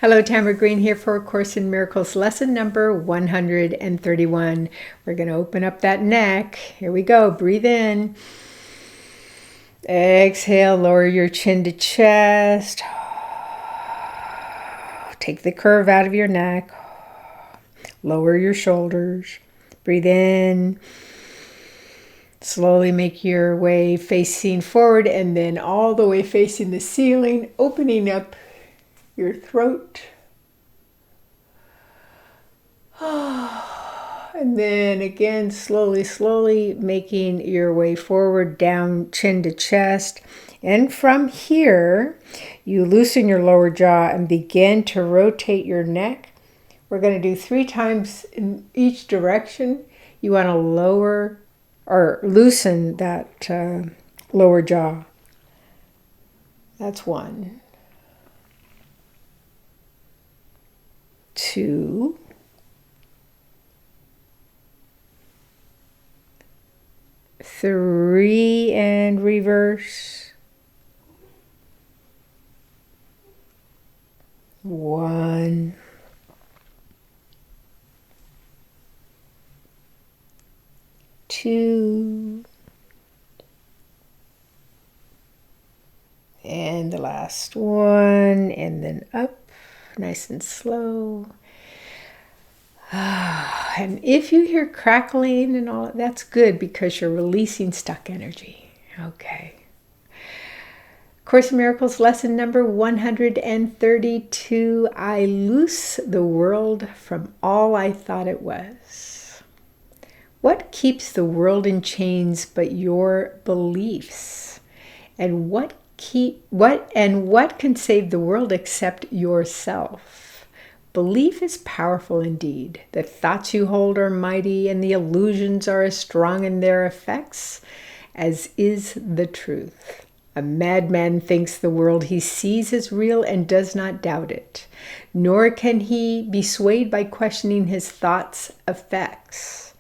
Hello, Tamara Green here for A Course in Miracles, lesson number 131. We're going to open up that neck. Here we go. Breathe in. Exhale, lower your chin to chest. Take the curve out of your neck. Lower your shoulders. Breathe in. Slowly make your way facing forward and then all the way facing the ceiling, opening up your throat. And then again, slowly making your way forward, down, chin to chest. And from here, you loosen your lower jaw and begin to rotate your neck. We're going to do 3 times in each direction. You want to lower or loosen that lower jaw. That's 1. 2. 3 and reverse. 1. 2. And the last one, and then up, nice and slow. And if you hear crackling and all, that's good because you're releasing stuck energy. Okay. Course in Miracles, lesson number 132. I loose the world from all I thought it was. What keeps the world in chains but your beliefs? And what can save the world except yourself? Belief is powerful indeed. The thoughts you hold are mighty, and the illusions are as strong in their effects as is the truth. A madman thinks the world he sees is real and does not doubt it, nor can he be swayed by questioning his thoughts' effects.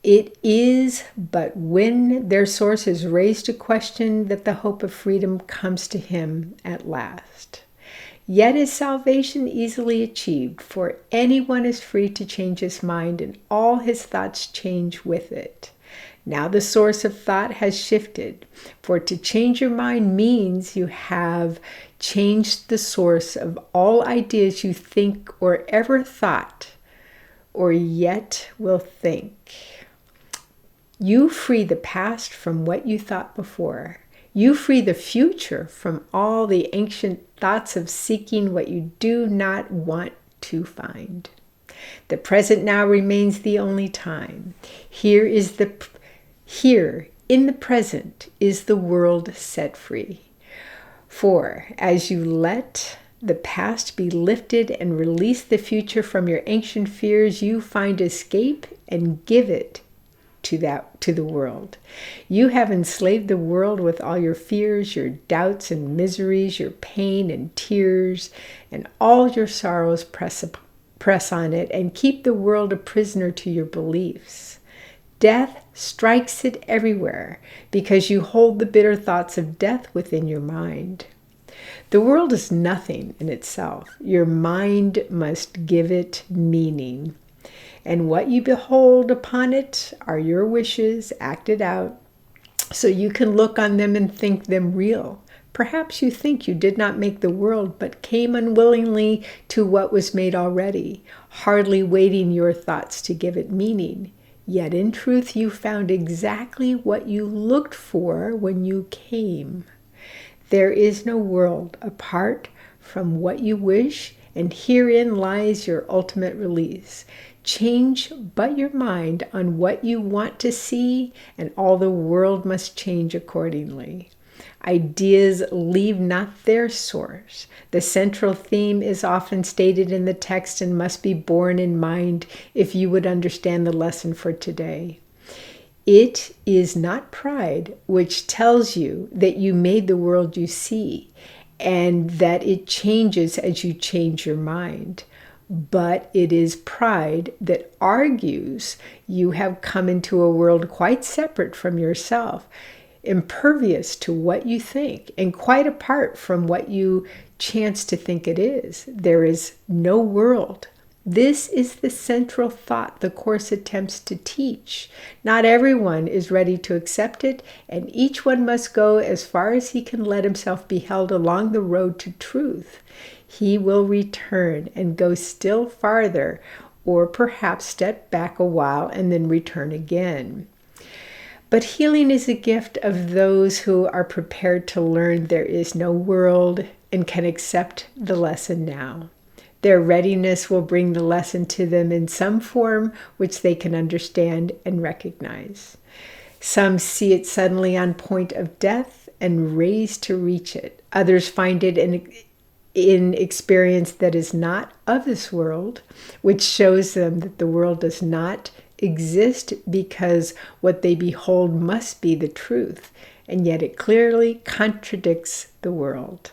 It is but when their source is raised to question that the hope of freedom comes to him at last. Yet is salvation easily achieved, for anyone is free to change his mind, and all his thoughts change with it. Now the source of thought has shifted, for to change your mind means you have changed the source of all ideas you think or ever thought, or yet will think. You free the past from what you thought before. You free the future from all the ancient thoughts of seeking what you do not want to find. The present now remains the only time. Here in the present is the world set free. For as you let the past be lifted and release the future from your ancient fears, you find escape and give it to the world. You have enslaved the world with all your fears, your doubts and miseries, your pain and tears, and all your sorrows press on it and keep the world a prisoner to your beliefs. Death strikes it everywhere because you hold the bitter thoughts of death within your mind. The world is nothing in itself. Your mind must give it meaning. And what you behold upon it are your wishes acted out, so you can look on them and think them real. Perhaps you think you did not make the world, but came unwillingly to what was made already, hardly waiting your thoughts to give it meaning. Yet in truth you found exactly what you looked for when you came. There is no world apart from what you wish, and herein lies your ultimate release. Change but your mind on what you want to see, and all the world must change accordingly. Ideas leave not their source. The central theme is often stated in the text and must be borne in mind if you would understand the lesson for today. It is not pride which tells you that you made the world you see, and that it changes as you change your mind. But it is pride that argues you have come into a world quite separate from yourself, impervious to what you think, and quite apart from what you chance to think it is. There is no world. This is the central thought the Course attempts to teach. Not everyone is ready to accept it, and each one must go as far as he can let himself be held along the road to truth. He will return and go still farther, or perhaps step back a while and then return again. But healing is a gift of those who are prepared to learn there is no world and can accept the lesson now. Their readiness will bring the lesson to them in some form which they can understand and recognize. Some see it suddenly on point of death and raise to reach it. Others find it in experience that is not of this world, which shows them that the world does not exist because what they behold must be the truth, and yet it clearly contradicts the world.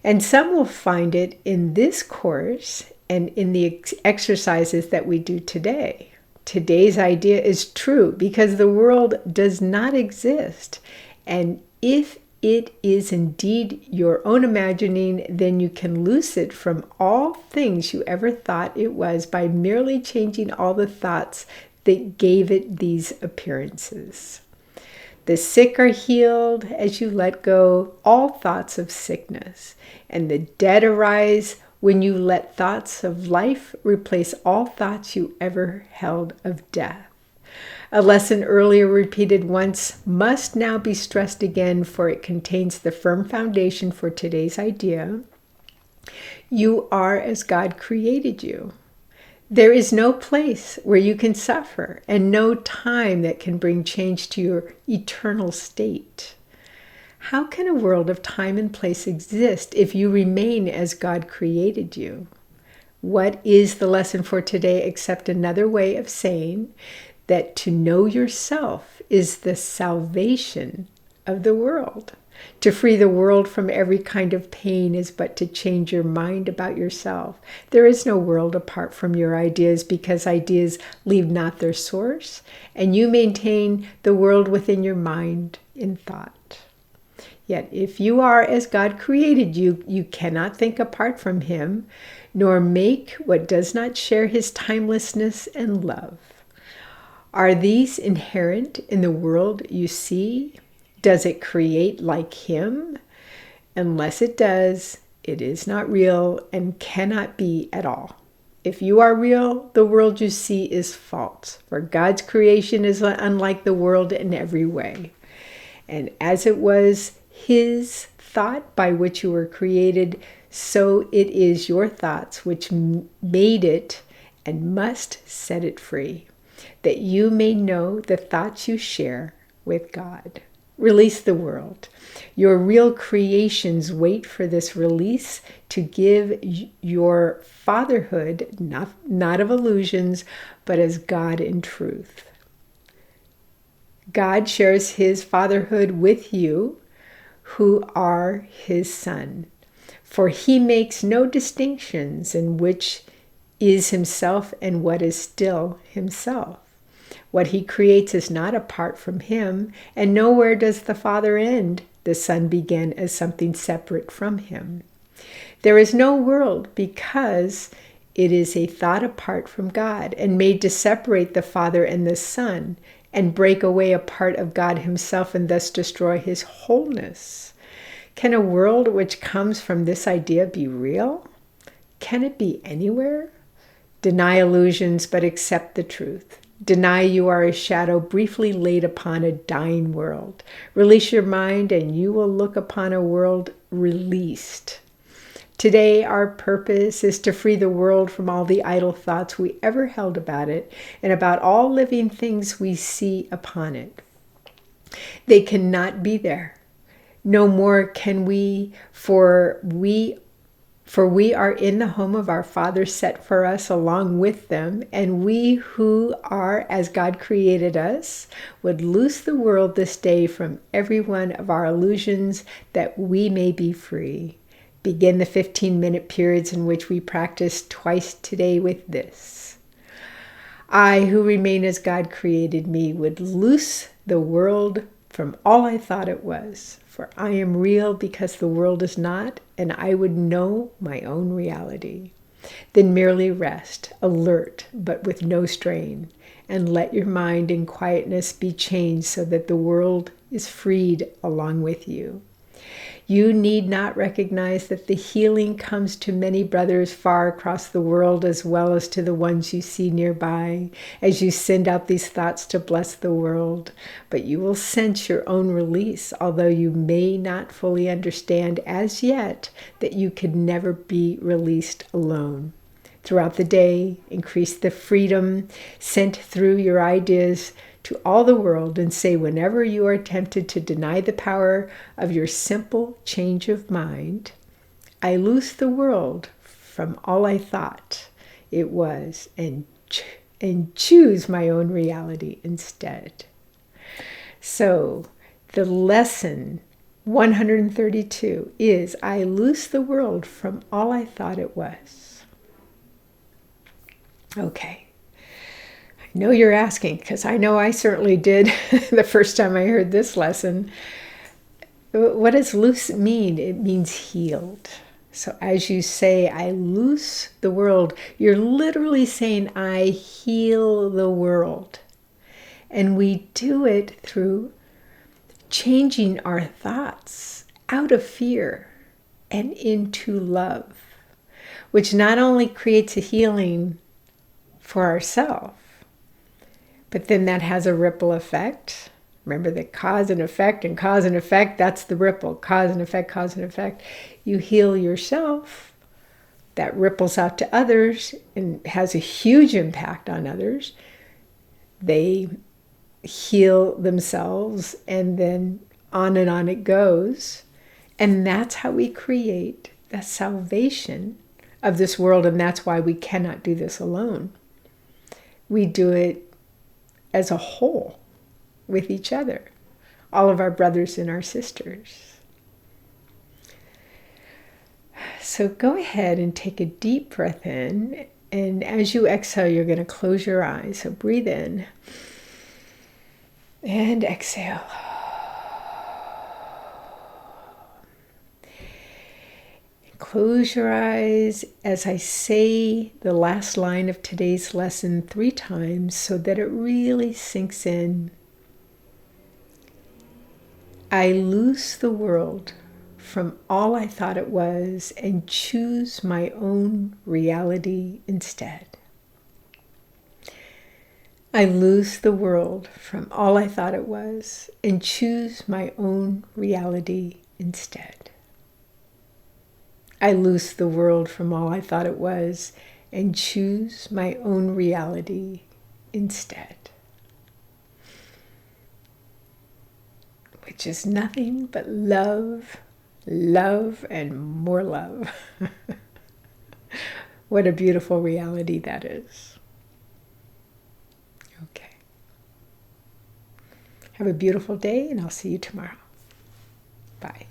And some will find it in this course and in the exercises that we do today. Today's idea is true because the world does not exist. And if it is indeed your own imagining, then you can loose it from all things you ever thought it was by merely changing all the thoughts that gave it these appearances. The sick are healed as you let go all thoughts of sickness, and the dead arise when you let thoughts of life replace all thoughts you ever held of death. A lesson earlier repeated once must now be stressed again, for it contains the firm foundation for today's idea. You are as God created you. There is no place where you can suffer, and no time that can bring change to your eternal state. How can a world of time and place exist if you remain as God created you? What is the lesson for today except another way of saying that to know yourself is the salvation of the world? To free the world from every kind of pain is but to change your mind about yourself. There is no world apart from your ideas, because ideas leave not their source, and you maintain the world within your mind in thought. Yet if you are as God created you, you cannot think apart from Him, nor make what does not share His timelessness and love. Are these inherent in the world you see? Does it create like Him? Unless it does, it is not real and cannot be at all. If you are real, the world you see is false, for God's creation is unlike the world in every way. And as it was His thought by which you were created, so it is your thoughts which made it and must set it free, that you may know the thoughts you share with God. Release the world. Your real creations wait for this release to give your fatherhood, not of illusions, but as God in truth. God shares His fatherhood with you, who are His son. For He makes no distinctions in which is Himself and what is still Himself. What He creates is not apart from Him, and nowhere does the Father end. The Son began as something separate from Him. There is no world because it is a thought apart from God and made to separate the Father and the Son and break away a part of God Himself and thus destroy His wholeness. Can a world which comes from this idea be real? Can it be anywhere? Deny illusions, but accept the truth. Deny you are a shadow briefly laid upon a dying world. Release your mind and you will look upon a world released. Today, our purpose is to free the world from all the idle thoughts we ever held about it and about all living things we see upon it. They cannot be there. No more can we, for we are in the home of our Father set for us along with them, and we who are as God created us would loose the world this day from every one of our illusions that we may be free. Begin the 15-minute periods in which we practice twice today with this. I, who remain as God created me, would loose the world from all I thought it was. For I am real because the world is not, and I would know my own reality. Then merely rest, alert, but with no strain, and let your mind in quietness be changed so that the world is freed along with you. You need not recognize that the healing comes to many brothers far across the world as well as to the ones you see nearby as you send out these thoughts to bless the world. But you will sense your own release, although you may not fully understand as yet that you could never be released alone. Throughout the day, increase the freedom sent through your ideas to all the world and say whenever you are tempted to deny the power of your simple change of mind, I loose the world from all I thought it was and choose my own reality instead. So the lesson 132 is I loose the world from all I thought it was. Okay. I know you're asking, because I know I certainly did the first time I heard this lesson. What does loose mean? It means healed. So as you say, I loose the world, you're literally saying, I heal the world. And we do it through changing our thoughts out of fear and into love, which not only creates a healing for ourselves, but then that has a ripple effect. Remember that cause and effect, that's the ripple. Cause and effect, cause and effect. You heal yourself, that ripples out to others and has a huge impact on others. They heal themselves, and then on it goes. And that's how we create the salvation of this world, and that's why we cannot do this alone. We do it as a whole with each other, all of our brothers and our sisters. So go ahead and take a deep breath in, and as you exhale, you're going to close your eyes. So breathe in and exhale. Close your eyes as I say the last line of today's lesson 3 times so that it really sinks in. I loose the world from all I thought it was and choose my own reality instead. I loose the world from all I thought it was and choose my own reality instead. I loose the world from all I thought it was and choose my own reality instead. Which is nothing but love, love, and more love. What a beautiful reality that is. Okay. Have a beautiful day, and I'll see you tomorrow. Bye.